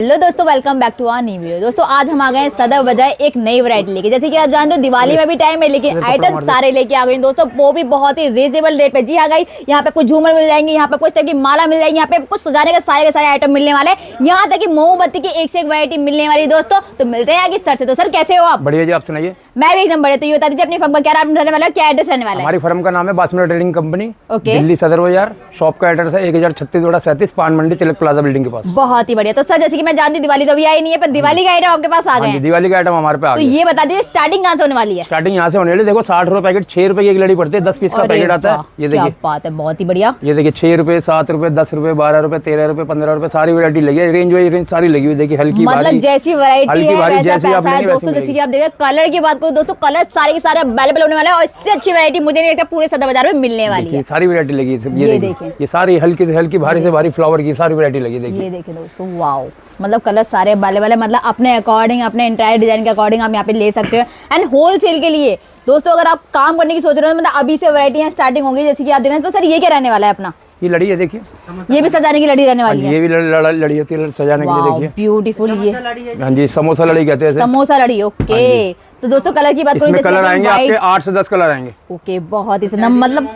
Hello दोस्तों, welcome back to our new video. दोस्तों आज हम आ गए हैं सदर बजाय एक नई वैरायटी लेके। जैसे कि आप जानते हो दिवाली में भी टाइम है, लेकिन आइटम सारे लेके आ गए दोस्तों, वो भी बहुत ही रीजनेबल रेट पे। जी हाँ गाइस, यहाँ पे कुछ झूमर मिल जाएंगे, यहाँ पे कुछ टाइप की माला मिल जाएगी, यहाँ पे कुछ सजाने के सारे आइटम मिलने वाले हैं। यहाँ तक कि मोमबत्ती की एक से एक वैरायटी मिलने वाली दोस्तों। तो मिलते हैं आगे सर से। तो सर कैसे हो आप? बढ़िया जी, आप सुनाइए। मैं भी एकदम बढ़िया। तो ये बता दीजिए अपनी फर्म का क्या नाम रहने वाला है, क्या एड्रेस रहने वाला है? हमारी फर्म का नाम है basmati trading company, okay. Delhi सदर बाजार। शॉप का एड्रेस है 1036-37 पान मंडी तिलक प्लाजा बिल्डिंग के पास। बहुत ही बढ़िया। तो सर जैसे कि मैं जानती हूँ दिवाली तो अभी आई नहीं है, पर दिवाली का आइटम आपके पास आ गए हैं। दिवाली का आइटम हमारे पे आ तो गया। ये बता दीजिए स्टार्टिंग कहाँ से होने वाली है? स्टार्टिंग यहाँ से होने वाली। देखो 60 रुपए पैकेट, 6 रुपए की एक लड़ी पड़ती है, 10 पीस का पैकेट आता है। ये देखिए, बात है, बहुत ही बढ़िया। ये देखिए 6 रुपए, 7 रुपए, 10 रुपए, 12 रुपए, 13 रुपए, 15 रुपए, सारी वैरायटी लगी है। रेंज वाइज रेंज सारी लगी हुई। देखिए हल्की मतलब जैसी वैरायटी है वैसा जैसी आप पैसा है दोस्तों। जैसे कि आप देख रहे हैं, कलर की बात करो दोस्तों, कलर सारे के सारे अवेलेबल होने वाले हैं। और इससे अच्छी वैरायटी मुझे नहीं लगता पूरे सदर बाजार में मिलने वाली है। सारी वैरायटी लगी है। ये देखिए, ये सारी हल्की से हल्की, भारी से भारी फ्लावर की सारी वैरायटी लगी। देखिए ये देखिए दोस्तों, वाओ। मतलब कलर सारे अवेलेबल है, मतलब अपने अकॉर्डिंग, अपने इंटायर डिजाइन के अकॉर्डिंग आप यहाँ पे ले सकते हो। एंड होलसेल के लिए दोस्तों अगर आप काम करने की सोच रहे हो, मतलब अभी से वैरायटियां स्टार्टिंग होंगी जैसे कि आप देख रहे हैं। तो सर ये क्या रहने वाला है अपना? ये लड़ी है, देखिए ये भी सजाने की लड़ी रहने वाली है। ये भी लड़ी होती है सजाने के लिए। देखिए ब्यूटीफुल। ये हाँ जी, समोसा लड़ी कहते हैं। समोसा लड़ी, ओके। तो दोस्तों कलर की बात करें, इसमें कलर आएंगे आपके 8 से 10 कलर आएंगे। ओके, बहुत ही सुंदर। मतलब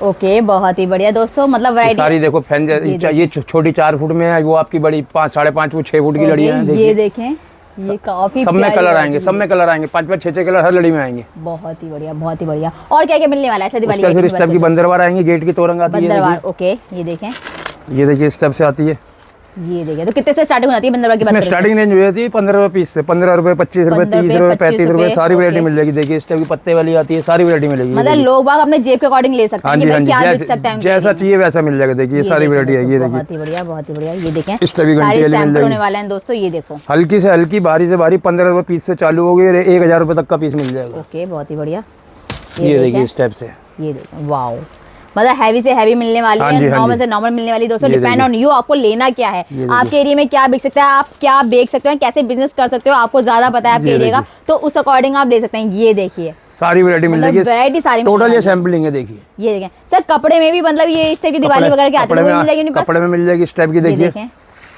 ओके, बहुत ही बढ़िया दोस्तों। मतलब वैरायटी सारी देखो फैन, ये छोटी 4 फुट में है, वो आपकी बड़ी 5, 5.5 फुट, 6 फुट की लड़ी है। ये देखें, ये काफी सब में कलर आएंगे, सब में कलर आएंगे, 5-5, 6-6 कलर हर लड़ी में आएंगे। बहुत ही बढ़िया, बहुत ही बढ़िया। और क्या क्या मिलने वाला है दिवाली? फिर इस टाइप की बंदरवार आएंगे, गेट की तोरंग आती है। बंदरवार, ओके। ये देखें, ये देखिए इस टाइप से आती है। ये देखिए, तो कितने से स्टार्टिंग हो जाती है बंदरवार की? इसमें स्टार्टिंग रेंज हो जाती है 15 रुपए पीस से। 15 रुपए, 25 रुपए, 30 रुपए, 35 रुपए, सारी वैरायटी मिल जाएगी। देखिए इस टाइप की पत्ते वाली आती है, सारी वैरायटी मिलेगी। मतलब लोग बाग अपने जेब के अकॉर्डिंग ले सकते हैं कि भाई क्या बिक सकता है, जैसा चाहिए वैसा मिल जाएगा। देखिए सारी वैरायटी है। ये देखिए बहुत ही बढ़िया, बहुत ही बढ़िया। ये देखें इस टाइप की घंटी वाली मिल होने वाले हैं दोस्तों। ये देखो, हल्की से हल्की, भारी से भारी, 15 रुपए पीस से चालू हो गई, 1000 रुपए तक का पीस मिल जाएगा। ओके, बहुत ही बढ़िया। ये देखिए इस टाइप से। ये देखो, वाओ। मतलब हैवी से हैवी मिलने वाली है, नॉर्मल से नॉर्मल मिलने वाली दोस्तों। डिपेंड ऑन यू, आपको लेना क्या है, आपके एरिया में क्या बिक सकता है, आप क्या बेच सकते हैं, कैसे बिजनेस कर सकते हो, आपको ज्यादा पता है आपके एरिया का, तो उस अकॉर्डिंग आप ले सकते हैं। ये देखिए सारी वैरायटी मिल जाएगी, वैरायटी सारी टोटल ये सैंपलिंग है। देखिए ये देखें सर, कपड़े में भी मतलब ये इस टाइप की दिवाली वगैरह के आते हैं, कपड़े में मिल जाएगी इस टाइप की। देखिए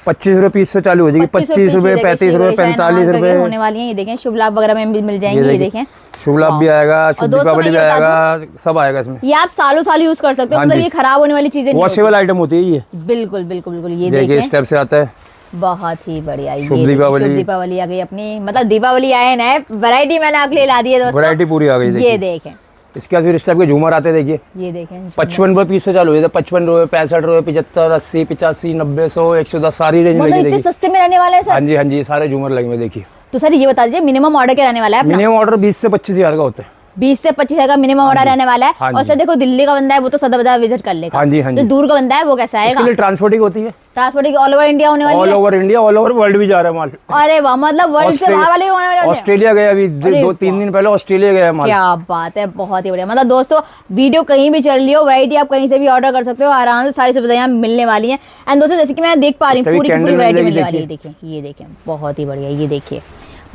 25 रुपए पीस से चालू हो जाएगी। 25 रुपए, 35 रुपए, 45 रुपए होने वाली है। ये देखें, शुभ लाभ वगैरह में भी मिल जाएंगे। ये देखें, शुभ लाभ भी आएगा, शुभ दीपावली भी आएगा, सब आएगा इसमें। ये आप सालों साल यूज कर सकते हो, मतलब ये खराब होने वाली चीजें नहीं, वॉशेबल आइटम होती है ये। बिल्कुल बिल्कुल बिल्कुल। ये देखिए इस टाइप से आता है। बहुत ही बढ़िया। शुभ दीपावली आ गई अपनी, मतलब दीपावली आए ना, वैरायटी मैंने आपके लिए ला दी है दोस्तों, वैरायटी पूरी आ गई। ये देखें, इसके बाद फिर इस टाइप के झूमर आते हैं। देखिए ये देखें, 55 रुपए पीस से चालू हुए थे। 55 रुपए, 65 रुपए, 75, 80, 85, 90, 100, 110 सारी रेंज मतलब लगी। इतने सस्ते में रहने वाले हैं सर? हाँ जी, हाँ जी, सारे झूमर लगे हुए। देखिए तो सर ये बता दीजिए मिनिमम ऑर्डर क्या रहने वाला है? मिनिमम ऑर्डर 20 से 25 हजार का होता है। 20 से 25 हजार का मिनिमम ऑर्डर रहने वाला है। और सर देखो, दिल्ली का बंदा है वो तो सदर बाजार विजिट कर लेगा। हाँ जी, हाँ जी। तो दूर का बंदा है वो कैसा आएगा? इसके लिए ट्रांसपोर्टिंग होती है। ट्रांसपोर्टिंग ऑल ओवर इंडिया होने वाली है। All over India, all over world भी जा रहा है माल। अरे वाह, मतलब वर्ल्ड से बाहर वाले भी होने वाले हैं। ऑस्ट्रेलिया गया अभी 2-3 दिन पहले, ऑस्ट्रेलिया गया माल। क्या बात है, बहुत ही बढ़िया। मतलब दोस्तों वीडियो कहीं भी चल रही हो, वैरायटी आप कहीं से भी ऑर्डर कर सकते हो, आराम से सारी सुविधाएं यहाँ मिलने वाली हैं। एंड दोस्तों जैसे कि मैं देख पा रही हूँ पूरी पूरी वैरायटी मिलने वाली है। देखिए, ये देखें, बहुत ही बढ़िया। ये देखिए,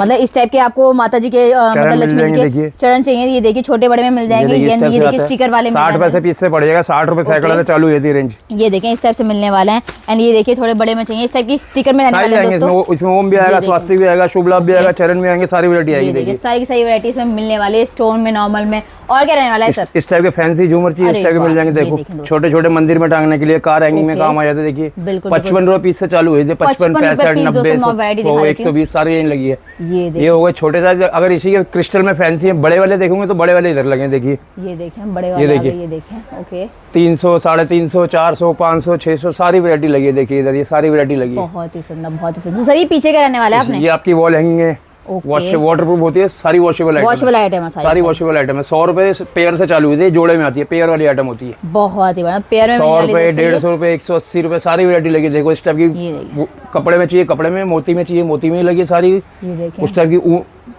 मतलब इस टाइप के आपको माता जी के, मतलब लक्ष्मी जी के चरण चाहिए। ये देखिए छोटे बड़े में मिल जाएंगे। ये देखिए स्टिकर वाले 60 पैसे पीस से पड़ जाएगा। 60 रुपए सैकड़ा से चालू होती है रेंज। ये देखें इस टाइप से मिलने वाले हैं। एंड ये देखिए थोड़े बड़े में चाहिए, इस टाइप की स्टिकर में रहने वाले हैं दोस्तों। इसमें ओम भी आएगा, स्वास्तिक भी आएगा, शुभ लाभ भी आएगा, चरण भी आएंगे, सारी वैरायटी आएगी। देखिए सारी की सारी वैरायटी इसमें मिलने वाली है, स्टोन में, नॉर्मल में। और क्या रहने वाला है सर? इस टाइप के फैंसी झूमर चाहिए, इस टाइप के मिल जाएंगे। देखो छोटे छोटे मंदिर में टांगने के लिए, कार हैंगिंग में काम आ जाते हैं। देखिए 55 रुपए पीस से चालू हुई थी। 55, 65, 90, 100, 120 सारी रेंज लगी है। ये हो गए छोटे साइज। अगर इसी के क्रिस्टल में फैंसी है, बड़े वाले देखोगे तो बड़े वाले इधर लगे। देखिए ये देखें, बड़े वाले, ये देखें, ओके। 300, 350, 400, 500, 600 सारी वैरायटी लगी है। देखिए इधर ये सारी वैरायटी लगी है। बहुत ही सुंदर, बहुत ही सुंदर। सर ये पीछे क्या रहने वाला है आपने? ये आपकी वॉल हैंगिंग है, वाटरप्रूफ होती है, सारी वॉशेबल आइटम है। सारी वॉशेबल आइटम है। 100 रुपए पेयर से चालू हुई थी, जोड़े में आती है, पेयर वाली आइटम होती है। बहुत ही बड़ा पेयर में 100 रुपए, 150 रुपए, 180 रुपए सारी वैरायटी लगी। देखो इस टाइप की कपड़े में चाहिए, कपड़े में, मोती में चाहिए, मोती में लगी सारी। उस टाइप की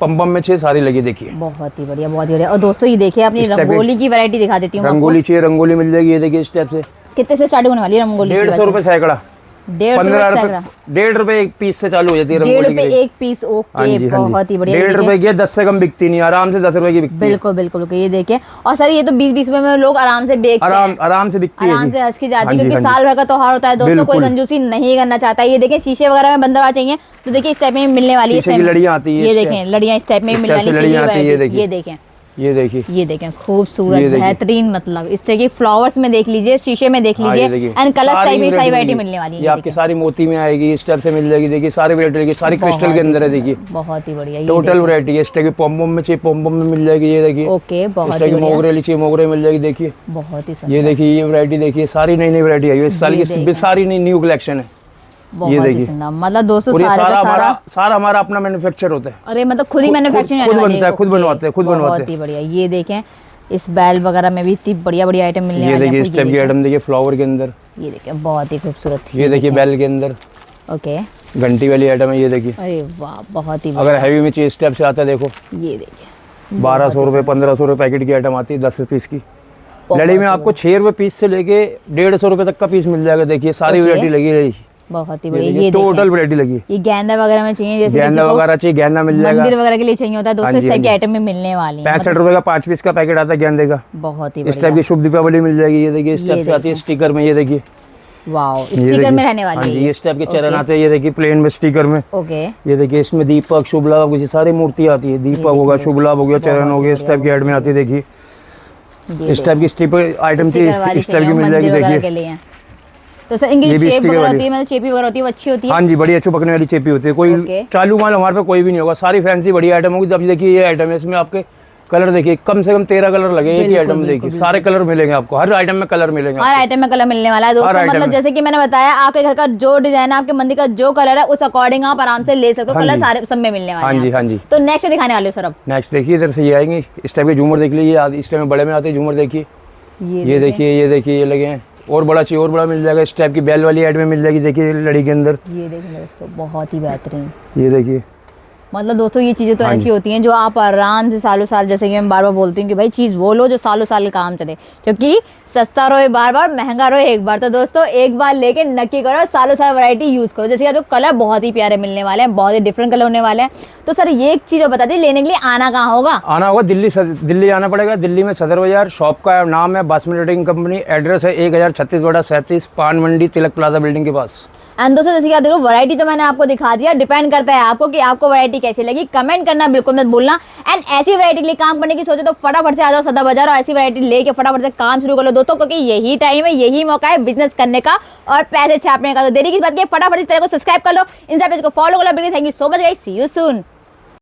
पम में चाहिए, सारी लगी। देखिए बहुत ही बढ़िया, बहुत ही बढ़िया। और दोस्तों ये देखिए, अपनी रंगोली की वैरायटी दिखा देती हूँ। रंगोली चाहिए, रंगोली मिल जाएगी। ये देखिए इस टाइप से। कितने से स्टार्ट होने वाली है रंगोली? 150 रुपए सैकड़ा। ₹1.5 एक पीस से चालू हो जाती है। ₹1.5 एक पीस। ओके, बहुत ही बढ़िया। ₹1.5 की 10 से कम बिकती नहीं, आराम से 10 रुपए की बिकती है। बिल्कुल बिल्कुल, ये देखिए। और सर ये तो 20-20 रुपए में लोग आराम से बेचते हैं, आराम से बिकती है, आराम से हंस की जाती है, क्योंकि साल भर का त्योहार होता है दोस्तों, कोई कंजूसी नहीं करना चाहता है। ये देखिए शीशे वगैरह में बंदरवा चाहिए तो देखिए इस टाइप में मिलने वाली है, लड़ियां आती है, ये देखें लड़ियां इस टाइप में मिलने वाली है। ये देखें, ये देखें खूबसूरत बेहतरीन, मतलब इस तरह की फ्लावर्स में देख लीजिए, शीशे में देख लीजिए, एंड कलर्स टाइप में सारी वैरायटी मिलने वाली है। ये आपकी सारी मोती में आएगी, इस टाइप से मिल जाएगी। देखिए सारी वैरायटी, सारी क्रिस्टल के अंदर है। देखिए बहुत ही बढ़िया, टोटल वैरायटी है। इस टाइप की पॉम में चाहिए पॉम में मिल जाएगी। ये देखिए, ओके, बहुत ही मोगरे लीजिए, मोगरे मिल जाएगी। देखिए बहुत ही, ये देखिए ये वैरायटी देखिए, सारी नई नई वैरायटी आई है इस साल की, सारी नई न्यू कलेक्शन है। ये देखिए, मतलब दोस्तों सारा हमारा अपना मैन्युफैक्चर होता है। अरे मतलब खुद ही मैन्युफैक्चरिंग खुद बनता है, खुद बनवाते हैं, खुद बनवाते हैं। बहुत ही बढ़िया। ये देखें इस बैल वगैरह में भी इतनी बढ़िया बढ़िया आइटम मिलने वाली है। ये देखिए इस टाइप की आइटम देखिए फ्लावर के अंदर, ये देखिए बहुत ही खूबसूरत। ये देखिए बैल के अंदर, ओके, घंटी वाली आइटम है। ये देखिए, अरे वाह, बहुत ही। अगर हैवी में चाहिए इस टाइप से आता है, देखो ये देखिए 1200 रुपए 1500 रुपए पैकेट की आइटम आती है 10 पीस की। लड़ी में आपको 6 रुपए पीस से लेके 150 रुपए तक का पीस मिल जाएगा। देखिए सारी वैरायटी लगी रही, बहुत ही बढ़िया। ये टोटल वैरायटी लगी। ये गेंदा वगैरह में चाहिए, जैसे गेंदा वगैरह चाहिए, गेंदा मिल जाएगा। मंदिर वगैरह के लिए चाहिए होता है दोस्तों, इस टाइप की आइटम में मिलने वाली है। 65 रुपए का 5 पीस का पैकेट आता है गेंदे का, बहुत ही इस टाइप की शुभ दीपावली मिल जाएगी। ये देखिए इस टाइप से आती है स्टिकर में। ये देखिए, वाओ, स्टिकर में रहने वाली है। इस टाइप के चरण आते हैं। ये देखिए प्लेन में स्टिकर में। ओके, ये देखिए इसमें दीपक, शुभ लाभ, सारी मूर्ति आती है। दीपक होगा, शुभ लाभ हो गया, चरण हो गया, इस टाइप की ऐड में आती है। देखिए इस टाइप की स्टिकर आइटम चाहिए, इस टाइप की मिल जाएगी। देखिए तो सर इनकी चेप वगैरह होती है, मतलब चेपी वगैरह होती है, वो अच्छी होती है। हाँ जी, बढ़िया चुपकने वाली चेपी होती है। कोई चालू माल हमारे पे कोई भी नहीं होगा, सारी फैंसी बढ़िया आइटम होगी। जब देखिए ये आइटम है, इसमें आपके कलर देखिए कम से कम 13 कलर लगे एक ही आइटम। देखिए सारे कलर मिलेंगे आपको, हर आइटम में कलर मिलेंगे, हर आइटम में कलर मिलने वाला है दोस्तों। मतलब जैसे कि मैंने बताया, आपके घर का जो डिजाइन है, आपके मंदिर का जो कलर है, उस अकॉर्डिंग आप आराम से ले सकते हो। कलर सारे सब में मिलने वाले हैं। हाँ जी, हाँ जी। तो नेक्स्ट दिखाने वाले हो सर? अब नेक्स्ट देखिए, इधर से ये आएंगे, इस टाइप के झूमर देख लीजिए, इस टाइप में बड़े में आते हैं झूमर। देखिए ये देखिए, ये देखिए, ये लगे हैं, और बड़ा चाहिए और बड़ा मिल जाएगा। इस टाइप की बेल वाली ऐड में मिल जाएगी। देखिए लड़ी के अंदर, ये देखिए दोस्तों बहुत ही बेहतरीन। ये देखिए, मतलब दोस्तों ये चीज़ें तो ऐसी होती हैं जो आप आराम से सालों साल, जैसे कि मैं बार बार बोलती हूँ कि भाई चीज़ वो लो जो सालों साल काम चले, क्योंकि सस्ता रहे बार बार, महंगा रहे एक बार। तो दोस्तों एक बार लेके नक्की करो, सालों साल वैरायटी यूज़ करो। जैसे जो कलर बहुत ही प्यारे मिलने वाले हैं, बहुत ही डिफरेंट कलर होने वाले हैं। तो सर ये एक चीज़ बता दी, लेने के लिए आना कहाँ होगा? आना होगा दिल्ली आना पड़ेगा। दिल्ली में सदर बाजार, शॉप का नाम है बासमती ट्रेडिंग कंपनी, एड्रेस है 1036/37 पान मंडी तिलक प्लाजा बिल्डिंग के पास। एंड दोस्तों जैसे कि आप देखो, वैरायटी तो मैंने आपको दिखा दिया, डिपेंड करता है आपको कि आपको वैरायटी कैसी लगी। कमेंट करना बिल्कुल मत भूलना। एंड ऐसी वैरायटी के लिए काम करने की सोचे तो फटाफट से आ जाओ सदर बाजार और ऐसी वैरायटी लेके फटाफट से काम शुरू कर लो दोस्तों, क्योंकि यही टाइम है, यही मौका है बिजनेस करने का और पैसे छापने का। तो देरी किस बात की, फटाफट इस तरह को सब्सक्राइब कर लो, इंस्टा पेज को फॉलो कर लो। Thank you so much guys, see you soon.